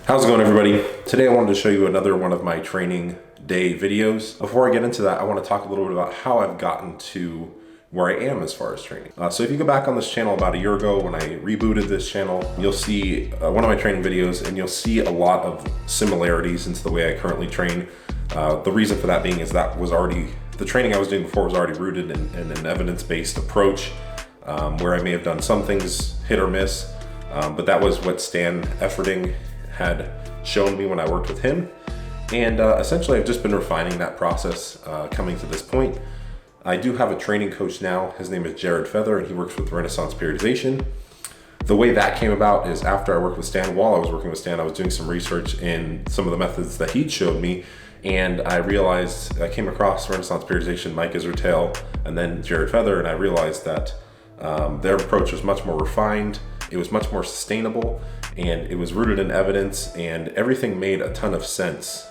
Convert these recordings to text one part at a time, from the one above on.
How's it going, everybody? Today I wanted to show you another one of my training day videos. Before I get into that, I want to talk a little bit about how I've gotten to where I am as far as training. So if you go back on this channel about a year ago when I rebooted this channel, you'll see one of my training videos and you'll see a lot of similarities into the way I currently train. The reason for that being is that was already, the training I was doing before was already rooted in an evidence-based approach where I may have done some things hit or miss, but that was what Stan Efferding had shown me when I worked with him. And essentially I've just been refining that process coming to this point. I do have a training coach now. His name is Jared Feather and he works with Renaissance Periodization. The way that came about is after I worked with Stan, while I was working with Stan, I was doing some research in some of the methods that he'd showed me, and I realized I came across Renaissance Periodization, Mike Israel, and then Jared Feather, and I realized that their approach was much more refined, it was much more sustainable, and it was rooted in evidence, and everything made a ton of sense.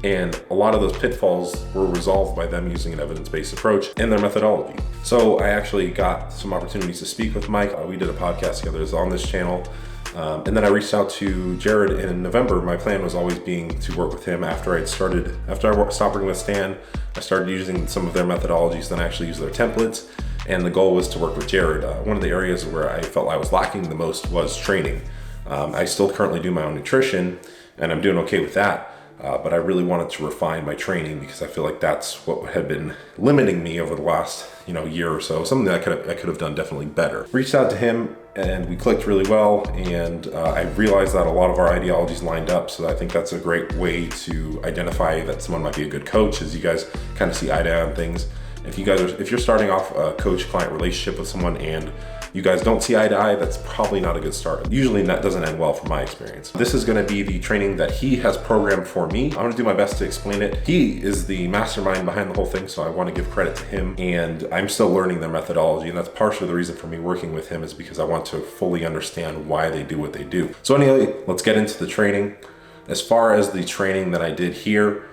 And a lot of those pitfalls were resolved by them using an evidence-based approach in their methodology. So I actually got some opportunities to speak with Mike. We did a podcast together, it's on this channel. And then I reached out to Jared in November. My plan was always being to work with him after I stopped working with Stan. I started using some of their methodologies, then I actually used their templates. And the goal was to work with Jared. One of the areas where I felt I was lacking the most was training. I still currently do my own nutrition and I'm doing okay with that. But I really wanted to refine my training because I feel like that's what had been limiting me over the last year or so. Something that I could have done definitely better. Reached out to him and we clicked really well, and I realized that a lot of our ideologies lined up. So I think that's a great way to identify that someone might be a good coach, is you guys kind of see eye to eye on things. If you're starting off a coach-client relationship with someone and you guys don't see eye to eye, that's probably not a good start. Usually that doesn't end well from my experience. This is gonna be the training that he has programmed for me. I'm gonna do my best to explain it. He is the mastermind behind the whole thing, so I wanna give credit to him, and I'm still learning their methodology, and that's partially the reason for me working with him, is because I want to fully understand why they do what they do. So anyway, let's get into the training. As far as the training that I did here,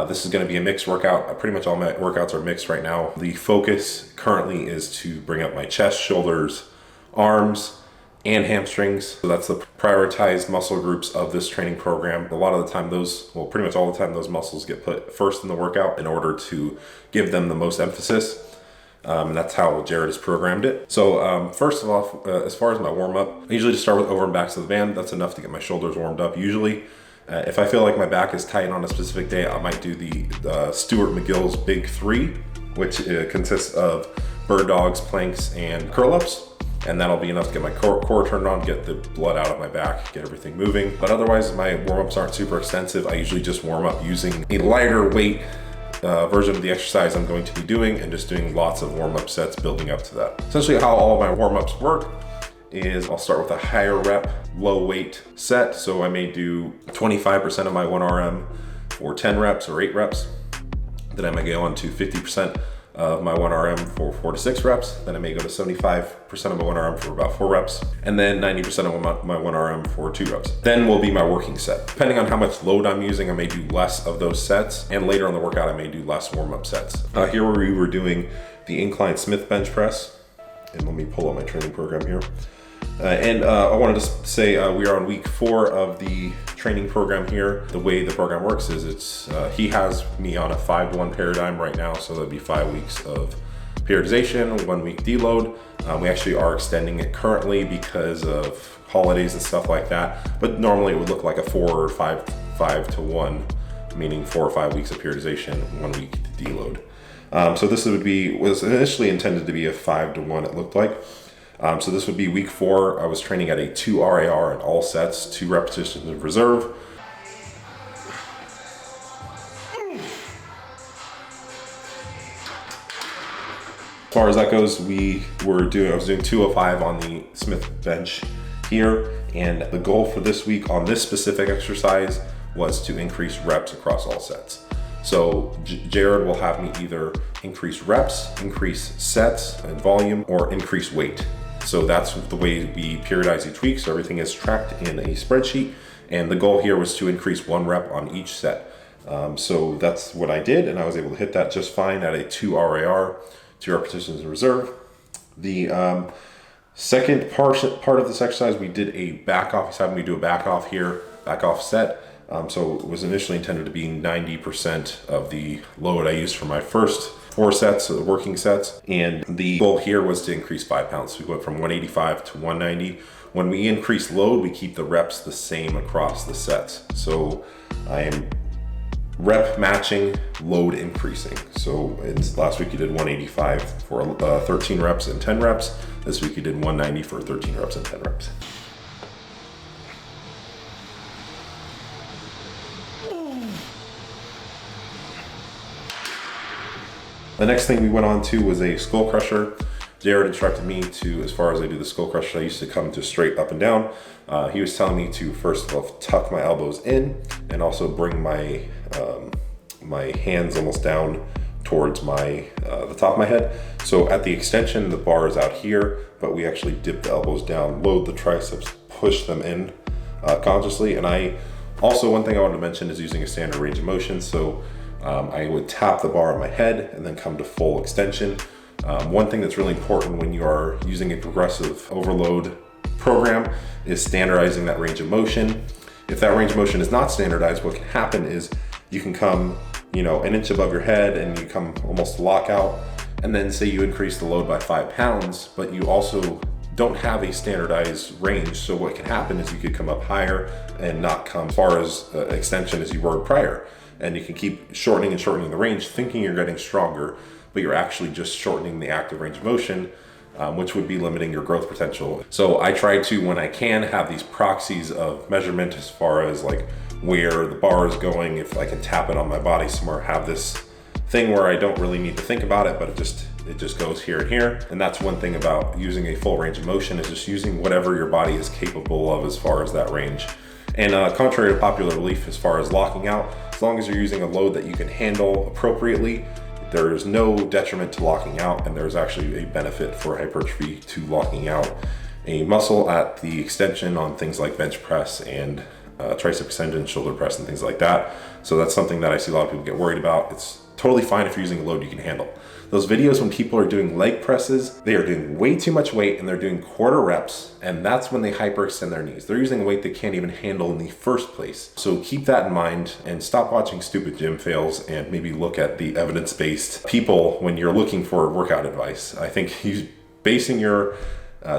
this is going to be a mixed workout. Pretty much all my workouts are mixed right now. The focus currently is to bring up my chest, shoulders, arms, and hamstrings. So that's the prioritized muscle groups of this training program. A lot of the time pretty much all the time, those muscles get put first in the workout in order to give them the most emphasis. And that's how Jared has programmed it. So first of all, as far as my warm up, I usually just start with over and backs of the band. That's enough to get my shoulders warmed up usually. If I feel like my back is tight on a specific day, I might do the Stuart McGill's Big 3, which consists of bird dogs, planks, and curl-ups. And that'll be enough to get my core turned on, get the blood out of my back, get everything moving. But otherwise, my warm-ups aren't super extensive. I usually just warm up using a lighter weight version of the exercise I'm going to be doing, and just doing lots of warm-up sets building up to that. Essentially how all of my warm-ups work is I'll start with a higher rep, low weight set. So I may do 25% of my 1RM for 10 reps or 8 reps. Then I may go on to 50% of my 1RM for 4 to 6 reps. Then I may go to 75% of my 1RM for about 4 reps. And then 90% of my 1RM for 2 reps. Then will be my working set. Depending on how much load I'm using, I may do less of those sets. And later on the workout, I may do less warm-up sets. Here we were doing the incline Smith bench press. And let me pull up my training program here. I wanted to say we are on week 4 of the training program here. The way the program works is he has me on a 5-to-1 paradigm right now, so that'd be 5 weeks of periodization, 1 week deload. We actually are extending it currently because of holidays and stuff like that, but normally it would look like a 4 or 5-to-1, meaning 4 or 5 weeks of periodization, 1 week deload. So this was initially intended to be a 5-to-1, it looked like. So this would be week 4. I was training at a 2 RAR in all sets, 2 repetitions of reserve. As far as that goes, I was doing 205 on the Smith bench here. And the goal for this week on this specific exercise was to increase reps across all sets. So Jared will have me either increase reps, increase sets and volume, or increase weight. So that's the way we periodize each week. So everything is tracked in a spreadsheet. And the goal here was to increase 1 rep on each set. So that's what I did. And I was able to hit that just fine at a 2 RAR, 2 repetitions in reserve. The second part of this exercise, we did a back off. He's having me do a back off here. back off set. So it was initially intended to be 90% of the load I used for my first 4 sets, so the working sets. And the goal here was to increase 5 pounds. So we went from 185 to 190. When we increase load, we keep the reps the same across the sets. So I am rep matching, load increasing. So last week you did 185 for 13 reps and 10 reps. This week you did 190 for 13 reps and 10 reps. The next thing we went on to was a skull crusher. Jared instructed me to, as far as I do the skull crusher, I used to come to straight up and down. He was telling me to first of all tuck my elbows in and also bring my my hands almost down towards my the top of my head. So at the extension, the bar is out here, but we actually dip the elbows down, load the triceps, push them in consciously. And I also, one thing I wanted to mention is using a standard range of motion. So I would tap the bar on my head and then come to full extension. One thing that's really important when you are using a progressive overload program is standardizing that range of motion. If that range of motion is not standardized, what can happen is you can come, an inch above your head and you come almost to lockout, and then say you increase the load by 5 pounds, but you also don't have a standardized range. So what can happen is you could come up higher and not come as far as extension as you were prior. And you can keep shortening and shortening the range, thinking you're getting stronger, but you're actually just shortening the active range of motion, which would be limiting your growth potential. So I try to, when I can, have these proxies of measurement as far as like where the bar is going. If I can tap it on my body somewhere, have this thing where I don't really need to think about it, but it just goes here and here. And that's one thing about using a full range of motion, is just using whatever your body is capable of as far as that range. And contrary to popular belief, as far as locking out, as long as you're using a load that you can handle appropriately, there is no detriment to locking out, and there's actually a benefit for hypertrophy to locking out a muscle at the extension on things like bench press and tricep extension, shoulder press, and things like that. So that's something that I see a lot of people get worried about. It's totally fine if you're using a load you can handle. Those videos when people are doing leg presses, they are doing way too much weight and they're doing quarter reps, and that's when they hyperextend their knees. They're using a weight they can't even handle in the first place. So keep that in mind and stop watching stupid gym fails and maybe look at the evidence-based people when you're looking for workout advice. I think you basing your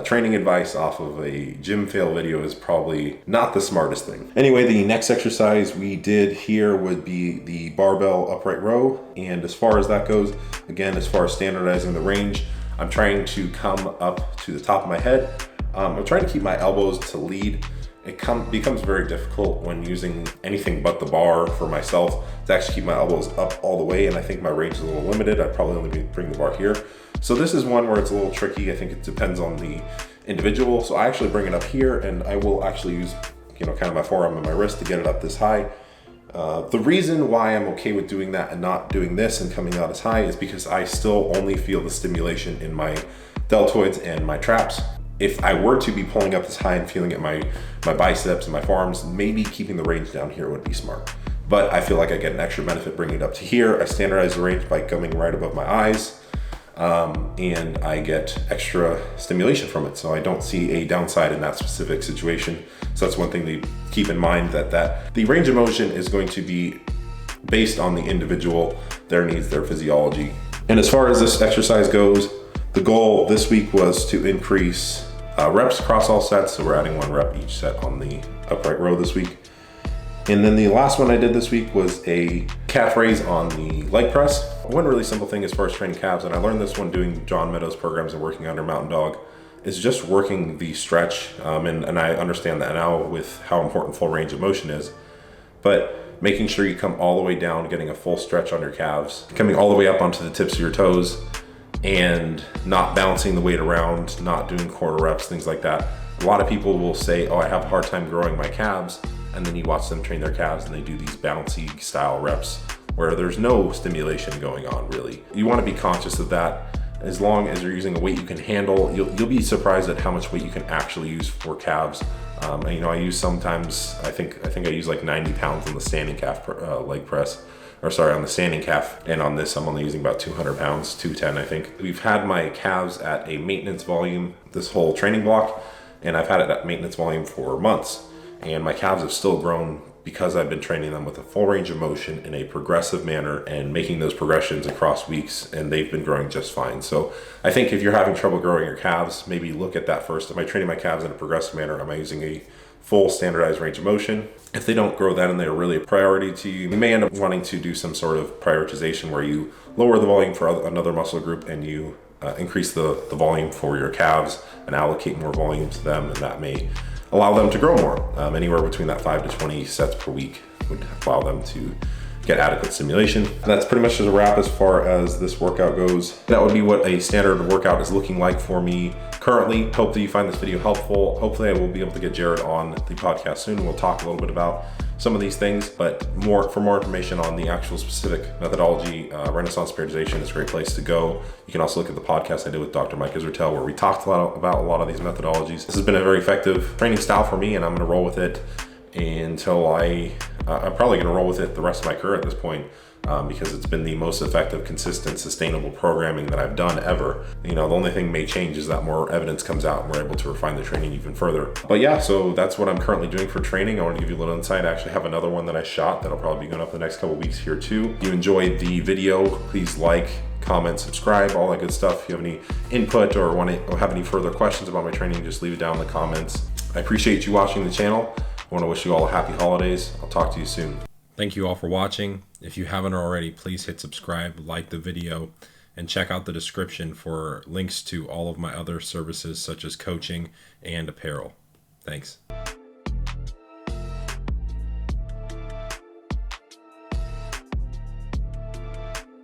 training advice off of a gym fail video is probably not the smartest thing. Anyway, the next exercise we did here would be the barbell upright row. And as far as that goes, again, as far as standardizing the range, I'm trying to come up to the top of my head. I'm trying to keep my elbows to lead. It becomes very difficult when using anything but the bar for myself to actually keep my elbows up all the way, and I think my range is a little limited. I'd probably only bring the bar here. So this is one where it's a little tricky. I think it depends on the individual. So I actually bring it up here, and I will actually use kind of my forearm and my wrist to get it up this high. The reason why I'm okay with doing that and not doing this and coming out as high is because I still only feel the stimulation in my deltoids and my traps. If I were to be pulling up this high and feeling it my biceps and my forearms, maybe keeping the range down here would be smart. But I feel like I get an extra benefit bringing it up to here. I standardize the range by coming right above my eyes, and I get extra stimulation from it. So I don't see a downside in that specific situation. So that's one thing to keep in mind, that the range of motion is going to be based on the individual, their needs, their physiology. And as far as this exercise goes, the goal this week was to increase reps across all sets. So we're adding 1 rep each set on the upright row this week. And then the last one I did this week was a calf raise on the leg press. One really simple thing as far as training calves, and I learned this one doing John Meadows' programs and working under Mountain Dog, is just working the stretch. And I understand that now with how important full range of motion is, but making sure you come all the way down, getting a full stretch on your calves, coming all the way up onto the tips of your toes, and not bouncing the weight around, not doing quarter reps, things like that. A lot of people will say, oh, I have a hard time growing my calves. And then you watch them train their calves and they do these bouncy style reps where there's no stimulation going on really. You want to be conscious of that. As long as you're using a weight you can handle, you'll be surprised at how much weight you can actually use for calves. I use sometimes, I think I use like 90 pounds on the standing calf leg press. On the standing calf, and on this I'm only using about 200 pounds, 210 I think. We've had my calves at a maintenance volume this whole training block, and I've had it at maintenance volume for months. and my calves have still grown because I've been training them with a full range of motion in a progressive manner and making those progressions across weeks, and they've been growing just fine. So I think if you're having trouble growing your calves, maybe look at that first. Am I training my calves in a progressive manner? Am I using a full standardized range of motion? If they don't grow that and they're really a priority to you, you may end up wanting to do some sort of prioritization where you lower the volume for another muscle group and you increase the volume for your calves and allocate more volume to them, and that may allow them to grow more. Anywhere between that 5 to 20 sets per week would allow them to get adequate stimulation. And that's pretty much a wrap as far as this workout goes. That would be what a standard workout is looking like for me currently. Hope that you find this video helpful. Hopefully I will be able to get Jared on the podcast soon, and we'll talk a little bit about some of these things, but for more information on the actual specific methodology, Renaissance Periodization is a great place to go. You can also look at the podcast I did with Dr. Mike Israetel, where we talked about a lot of these methodologies. This has been a very effective training style for me, and I'm gonna roll with it until I'm probably gonna roll with it the rest of my career at this point, because it's been the most effective, consistent, sustainable programming that I've done ever. You know, the only thing may change is that more evidence comes out and we're able to refine the training even further. But yeah, so that's what I'm currently doing for training. I want to give you a little insight. I actually have another one that I shot that'll probably be going up the next couple weeks here too. If you enjoyed the video, please like, comment, subscribe, all that good stuff. If you have any input or have any further questions about my training, just leave it down in the comments. I appreciate you watching the channel. I want to wish you all a happy holidays. I'll talk to you soon. Thank you all for watching. If you haven't already, please hit subscribe, like the video, and check out the description for links to all of my other services such as coaching and apparel. Thanks.